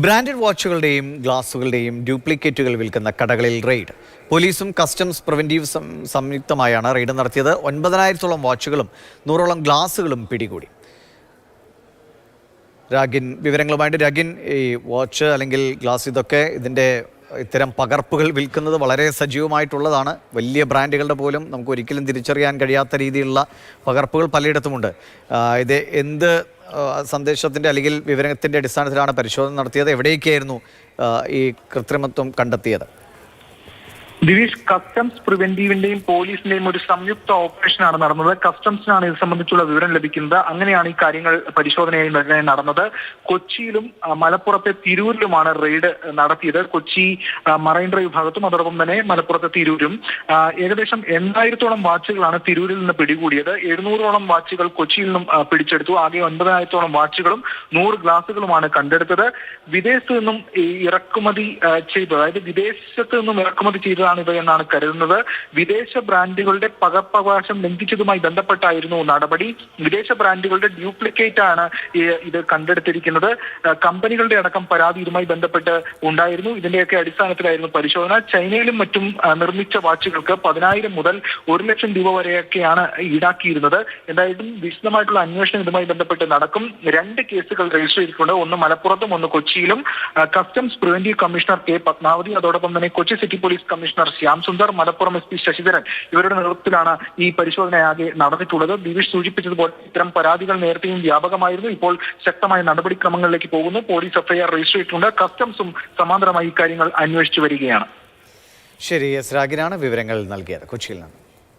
Branded വാച്ചുകളുടെയും ഗ്ലാസുകളുടെയും ഡ്യൂപ്ലിക്കേറ്റുകൾ വിൽക്കുന്ന കടകളിൽ raid. പോലീസും കസ്റ്റംസ് പ്രിവന്റീവ് സംയുക്തമായാണ് റെയ്ഡ് നടത്തിയത്. 9,000-ഓളം വാച്ചുകളും 100ഓളം ഗ്ലാസുകളും പിടികൂടി. രാഗിൻ വിവരങ്ങളുമായിട്ട്. രാഗിൻ, ഈ വാച്ച് അല്ലെങ്കിൽ ഗ്ലാസ് ഇതിൻ്റെ ഇത്തരം പകർപ്പുകൾ വിൽക്കുന്നത് വളരെ സജീവമായിട്ടുള്ളതാണ്. വലിയ ബ്രാൻഡുകളുടെ പോലും നമുക്ക് ഒരിക്കലും തിരിച്ചറിയാൻ കഴിയാത്ത രീതിയിലുള്ള പകർപ്പുകൾ പലയിടത്തുമുണ്ട്. ഇത് എന്ത് സന്ദേശത്തിൻ്റെ അല്ലെങ്കിൽ വിവരത്തിൻ്റെ അടിസ്ഥാനത്തിലാണ് പരിശോധന നടത്തിയത്? എവിടേക്കായിരുന്നു ഈ കൃത്രിമത്വം കണ്ടെത്തിയത്? ദിവിഷ്, കസ്റ്റംസ് പ്രിവന്റീവിന്റെയും പോലീസിന്റെയും ഒരു സംയുക്ത ഓപ്പറേഷനാണ് നടന്നത്. കസ്റ്റംസിനാണ് ഇത് സംബന്ധിച്ചുള്ള വിവരം ലഭിക്കുന്നത്. അങ്ങനെയാണ് ഈ കാര്യങ്ങൾ പരിശോധനയായി നടന്നത്. കൊച്ചിയിലും മലപ്പുറത്തെ തിരൂരിലുമാണ് റെയ്ഡ് നടത്തിയത്. കൊച്ചി മറൈൻ ഡ്രൈവ് ഭാഗത്തും അതോടൊപ്പം തന്നെ മലപ്പുറത്തെ തിരൂരും. ഏകദേശം 8,000-ഓളം വാച്ചുകളാണ് തിരൂരിൽ നിന്ന് പിടികൂടിയത്. 700ഓളം വാച്ചുകൾ കൊച്ചിയിൽ നിന്നും പിടിച്ചെടുത്തു. ആകെ 9,000-ഓളം വാച്ചുകളും 100 ഗ്ലാസുകളുമാണ് കണ്ടെടുത്തത്. വിദേശത്ത് നിന്നും ഇറക്കുമതി ചെയ്തത്, അതായത് വിദേശത്ത് നിന്നും ഇറക്കുമതി ചെയ്തതാണ് ഇത് എന്നാണ് കരുതുന്നത്. വിദേശ ബ്രാൻഡുകളുടെ പകർപ്പവകാശം ലംഘിച്ചതുമായി ബന്ധപ്പെട്ടായിരുന്നു നടപടി. വിദേശ ബ്രാൻഡുകളുടെ ഡ്യൂപ്ലിക്കേറ്റ് ആണ് ഇത് കണ്ടെടുത്തിരിക്കുന്നത്. കമ്പനികളുടെ അടക്കം പരാതി ഇതുമായി ബന്ധപ്പെട്ട് ഉണ്ടായിരുന്നു. ഇതിന്റെയൊക്കെ അടിസ്ഥാനത്തിലായിരുന്നു പരിശോധന. ചൈനയിലും മറ്റും നിർമ്മിച്ച വാച്ചുകൾക്ക് 10,000 മുതൽ 1 ലക്ഷം രൂപ വരെയൊക്കെയാണ് ഈടാക്കിയിരുന്നത്. എന്തായാലും വിശദമായിട്ടുള്ള അന്വേഷണം ഇതുമായി ബന്ധപ്പെട്ട് നടക്കും. 2 കേസുകൾ രജിസ്റ്റർ ചെയ്തിട്ടുണ്ട്. ഒന്ന് മലപ്പുറത്തും ഒന്ന് കൊച്ചിയിലും. Customs preventive commissioner K Padmavathi, അതോടൊപ്പം തന്നെ Kochi city police commissioner Shyam Sundar, Malappuram SP Sasidharan, ഇവരുടെ നേതൃത്വത്തിലാണ് ഈ പരിശോധനയാകെ നടന്നിട്ടുള്ളത്. ദിവിഷ് സൂചിപ്പിച്ചതുപോലെ ഇത്തരം പരാതികൾ നേരത്തെയും വ്യാപകമായിരുന്നു. ഇപ്പോൾ ശക്തമായ നടപടിക്രമങ്ങളിലേക്ക് പോകുന്നു. പോലീസ് FIR രജിസ്റ്റർ ചെയ്തിട്ടുണ്ട്. കസ്റ്റംസും സമാന്തരമായി ഇക്കാര്യങ്ങൾ അന്വേഷിച്ചു വരികയാണ്. ശരി, എസ് രാഗിനാണ് വിവരങ്ങൾ നൽകിയത് കൊച്ചിയിൽ നിന്ന്.